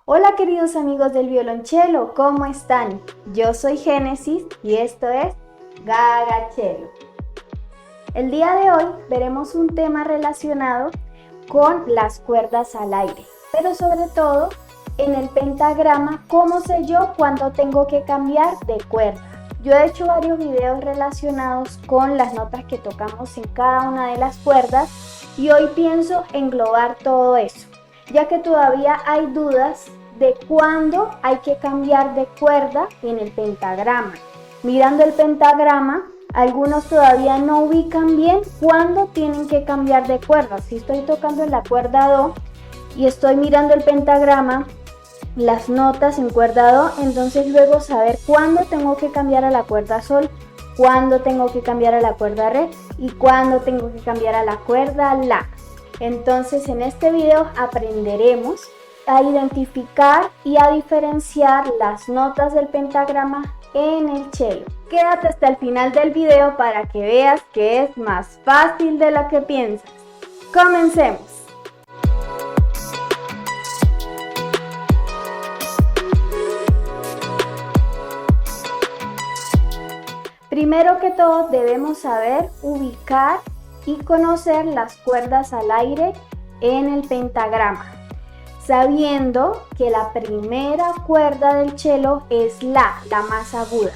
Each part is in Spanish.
Hola queridos amigos del violonchelo, ¿cómo están? Yo soy Génesis y esto es Gagachelo. El día de hoy veremos un tema relacionado con las cuerdas al aire, pero sobre todo en el pentagrama, ¿cómo sé yo cuando tengo que cambiar de cuerda? Yo he hecho varios videos relacionados con las notas que tocamos en cada una de las cuerdas y hoy pienso englobar todo eso, ya que todavía hay dudas de cuándo hay que cambiar de cuerda en el pentagrama. Mirando el pentagrama, algunos todavía no ubican bien cuándo tienen que cambiar de cuerda. Si estoy tocando en la cuerda Do y estoy mirando el pentagrama, las notas en cuerda Do, entonces luego saber cuándo tengo que cambiar a la cuerda Sol, cuándo tengo que cambiar a la cuerda Re y cuándo tengo que cambiar a la cuerda La. Entonces en este video aprenderemos a identificar y a diferenciar las notas del pentagrama en el cello. Quédate hasta el final del video para que veas que es más fácil de lo que piensas. ¡Comencemos! Primero que todo debemos saber ubicar y conocer las cuerdas al aire en el pentagrama, sabiendo que la primera cuerda del cello es la más aguda,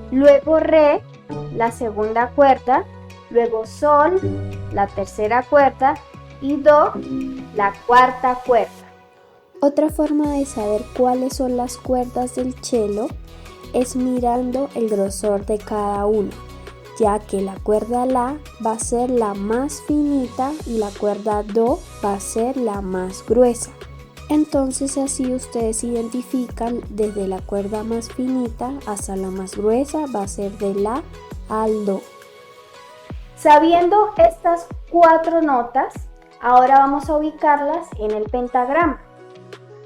luego Re, la segunda cuerda, luego Sol, la tercera cuerda y Do, la cuarta cuerda. Otra forma de saber cuáles son las cuerdas del cello es mirando el grosor de cada uno, ya que la cuerda La va a ser la más finita y la cuerda Do va a ser la más gruesa. Entonces así ustedes identifican desde la cuerda más finita hasta la más gruesa, va a ser de La al Do. Sabiendo estas cuatro notas, ahora vamos a ubicarlas en el pentagrama,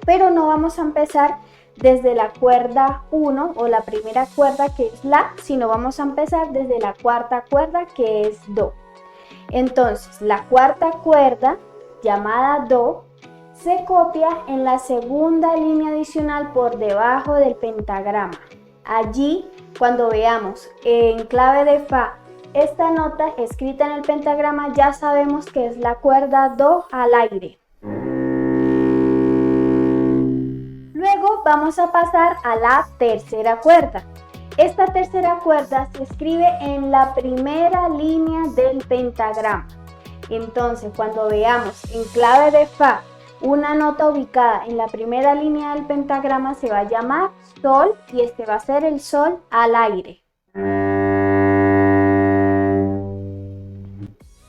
pero no vamos a empezar desde la cuerda 1 o la primera cuerda que es La, sino vamos a empezar desde la cuarta cuerda que es Do. Entonces la cuarta cuerda, llamada Do, se copia en la segunda línea adicional por debajo del pentagrama. Allí, cuando veamos en clave de Fa esta nota escrita en el pentagrama, ya sabemos que es la cuerda Do al aire. Luego vamos a pasar a la tercera cuerda. Esta tercera cuerda se escribe en la primera línea del pentagrama. Entonces, cuando veamos en clave de Fa una nota ubicada en la primera línea del pentagrama, se va a llamar Sol y este va a ser el Sol al aire.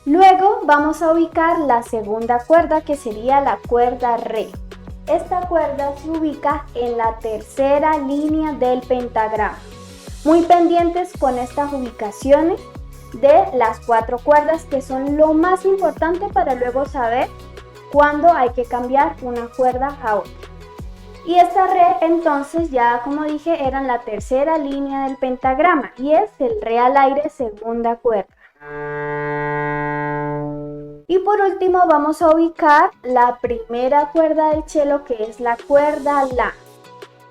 Luego vamos a ubicar la segunda cuerda, que sería la cuerda Re. Esta cuerda se ubica en la tercera línea del pentagrama. Muy pendientes con estas ubicaciones de las cuatro cuerdas, que son lo más importante para luego saber cuándo hay que cambiar una cuerda a otra. Y esta Re, entonces, ya como dije, era en la tercera línea del pentagrama y es el Re al aire, segunda cuerda. Y por último vamos a ubicar la primera cuerda del cello, que es la cuerda La.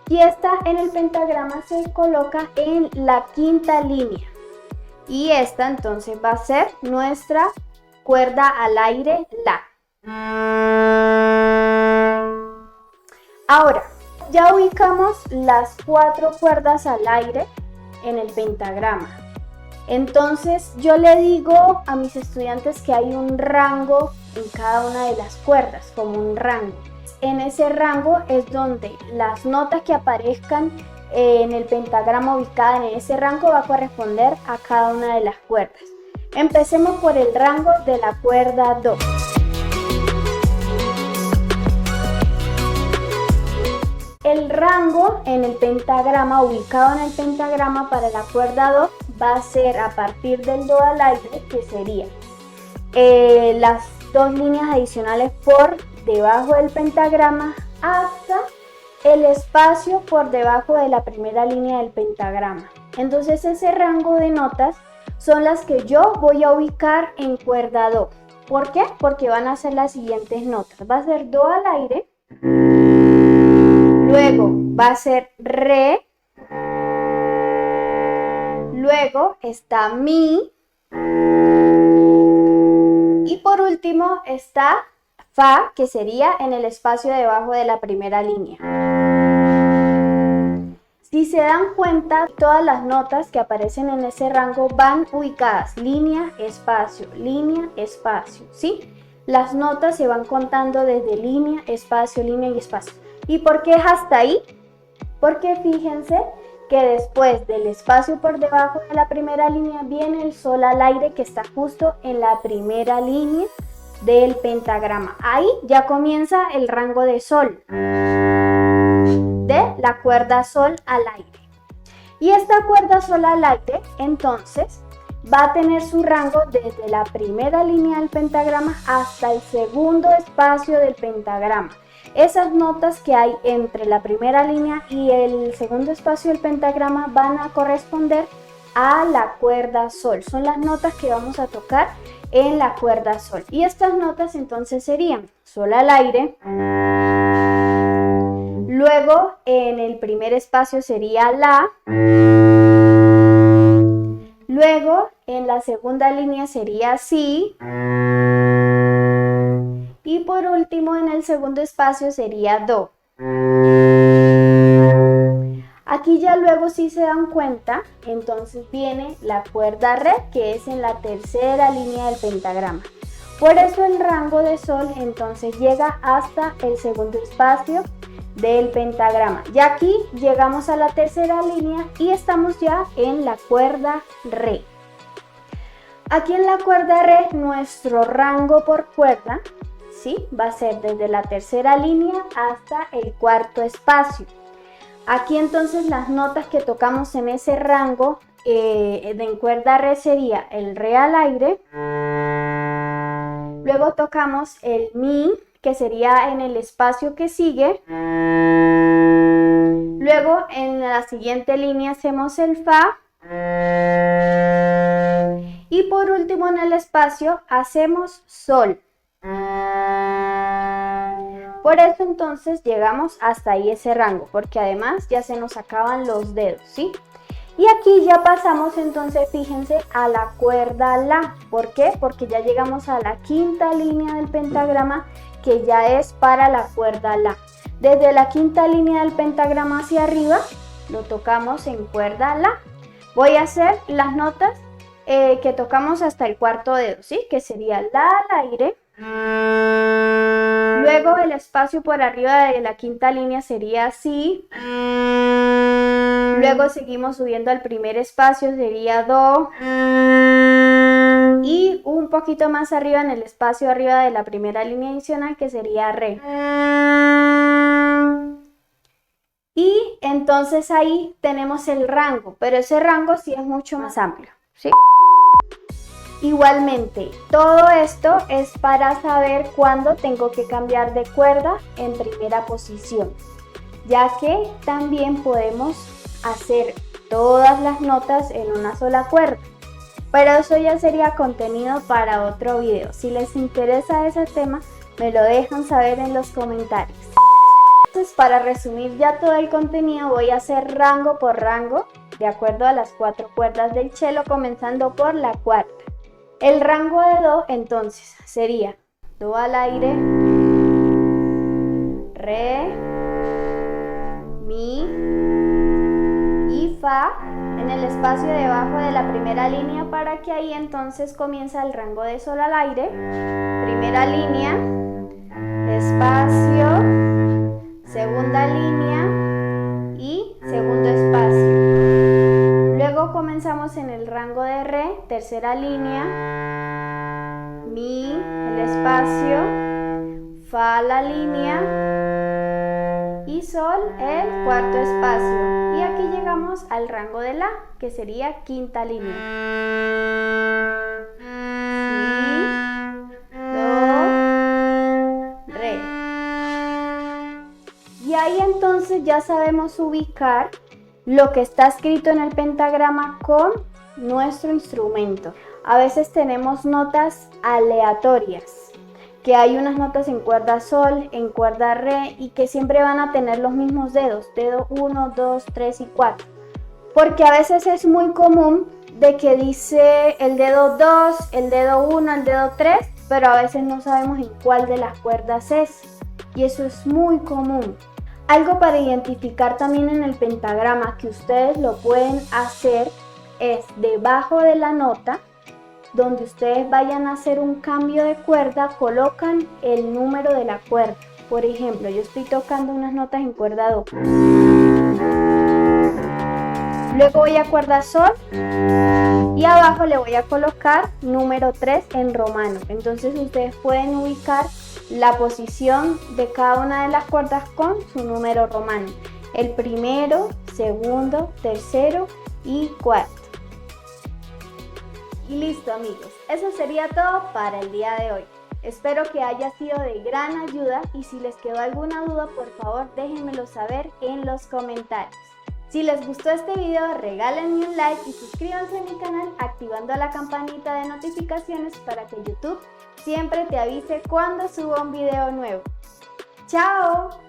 Y esta en el pentagrama se coloca en la quinta línea. Y esta entonces va a ser nuestra cuerda al aire La. Ahora, ya ubicamos las cuatro cuerdas al aire en el pentagrama. Entonces yo le digo a mis estudiantes que hay un rango en cada una de las cuerdas, como un rango. En ese rango es donde las notas que aparezcan en el pentagrama ubicada en ese rango va a corresponder a cada una de las cuerdas. Empecemos por el rango de la cuerda Do. El rango en el pentagrama, ubicado en el pentagrama para la cuerda Do, va a ser a partir del Do al aire, que sería las dos líneas adicionales por debajo del pentagrama hasta el espacio por debajo de la primera línea del pentagrama. Entonces ese rango de notas son las que yo voy a ubicar en cuerda Do. ¿Por qué? Porque van a ser las siguientes notas. Va a ser Do al aire, va a ser re, luego está mi y por último está fa, que sería en el espacio debajo de la primera línea. Si se dan cuenta, todas las notas que aparecen en ese rango van ubicadas línea, espacio, ¿sí? Las notas se van contando desde línea y espacio. ¿Y por qué es hasta ahí? Porque fíjense que después del espacio por debajo de la primera línea viene el sol al aire, que está justo en la primera línea del pentagrama. Ahí ya comienza el rango de sol, de la cuerda sol al aire. Y esta cuerda sol al aire entonces va a tener su rango desde la primera línea del pentagrama hasta el segundo espacio del pentagrama. Esas notas que hay entre la primera línea y el segundo espacio del pentagrama van a corresponder a la cuerda sol. Son las notas que vamos a tocar en la cuerda sol. Y estas notas entonces serían sol al aire, luego en el primer espacio sería la, luego en la segunda línea sería si, y por último en el segundo espacio sería do. Aquí ya luego, si se dan cuenta, entonces viene la cuerda re, que es en la tercera línea del pentagrama. Por eso el rango de sol entonces llega hasta el segundo espacio del pentagrama. Y aquí llegamos a la tercera línea y estamos ya en la cuerda re. Aquí en la cuerda re, nuestro rango por cuerda, ¿sí?, va a ser desde la tercera línea hasta el cuarto espacio. Aquí entonces las notas que tocamos en ese rango en cuerda re sería el re al aire, luego tocamos el mi, que sería en el espacio que sigue, luego en la siguiente línea hacemos el fa y por último en el espacio hacemos sol. Por eso entonces llegamos hasta ahí ese rango, porque además ya se nos acaban los dedos, ¿sí? Y aquí ya pasamos entonces, fíjense, a la cuerda la. ¿Por qué? Porque ya llegamos a la quinta línea del pentagrama, que ya es para la cuerda la. Desde la quinta línea del pentagrama hacia arriba, lo tocamos en cuerda la. Voy a hacer las notas que tocamos hasta el cuarto dedo, ¿sí? Que sería la al aire. Luego el espacio por arriba de la quinta línea sería si. Luego seguimos subiendo al primer espacio, sería do. Y un poquito más arriba, en el espacio arriba de la primera línea adicional, que sería re. Y entonces ahí tenemos el rango, pero ese rango sí es mucho más amplio, ¿sí? Igualmente, todo esto es para saber cuándo tengo que cambiar de cuerda en primera posición, ya que también podemos hacer todas las notas en una sola cuerda, pero eso ya sería contenido para otro video. Si les interesa ese tema, me lo dejan saber en los comentarios. Entonces, para resumir ya todo el contenido, voy a hacer rango por rango, de acuerdo a las 4 cuerdas del cello, comenzando por la cuarta. El rango de do entonces sería do al aire, re, mi y fa en el espacio debajo de la primera línea, para que ahí entonces comienza el rango de sol al aire. Primera línea, espacio, segunda línea y segundo espacio. Luego comenzamos en el rango de re, tercera línea, mi, el espacio, fa la línea y sol el cuarto espacio. Y aquí llegamos al rango de la, que sería quinta línea. Si, do, re. Y ahí entonces ya sabemos ubicar lo que está escrito en el pentagrama con nuestro instrumento. A veces tenemos notas aleatorias. que hay unas notas en cuerda sol, en cuerda re y que siempre van a tener los mismos dedos, dedo 1, 2, 3 y 4. Porque a veces es muy común de que dice el dedo 2, el dedo 1, el dedo 3, pero a veces no sabemos en cuál de las cuerdas es. Y eso es muy común. Algo para identificar también en el pentagrama que ustedes lo pueden hacer es debajo de la nota, donde ustedes vayan a hacer un cambio de cuerda, colocan el número de la cuerda. Por ejemplo, yo estoy tocando unas notas en cuerda do. Luego voy a cuerda sol y abajo le voy a colocar número 3 en romano. Entonces ustedes pueden ubicar la posición de cada una de las cuerdas con su número romano. El primero, segundo, tercero y cuarto. Y listo amigos, eso sería todo para el día de hoy. Espero que haya sido de gran ayuda y si les quedó alguna duda, por favor déjenmelo saber en los comentarios. Si les gustó este video, regálenme un like y suscríbanse a mi canal activando la campanita de notificaciones para que YouTube siempre te avise cuando suba un video nuevo. ¡Chao!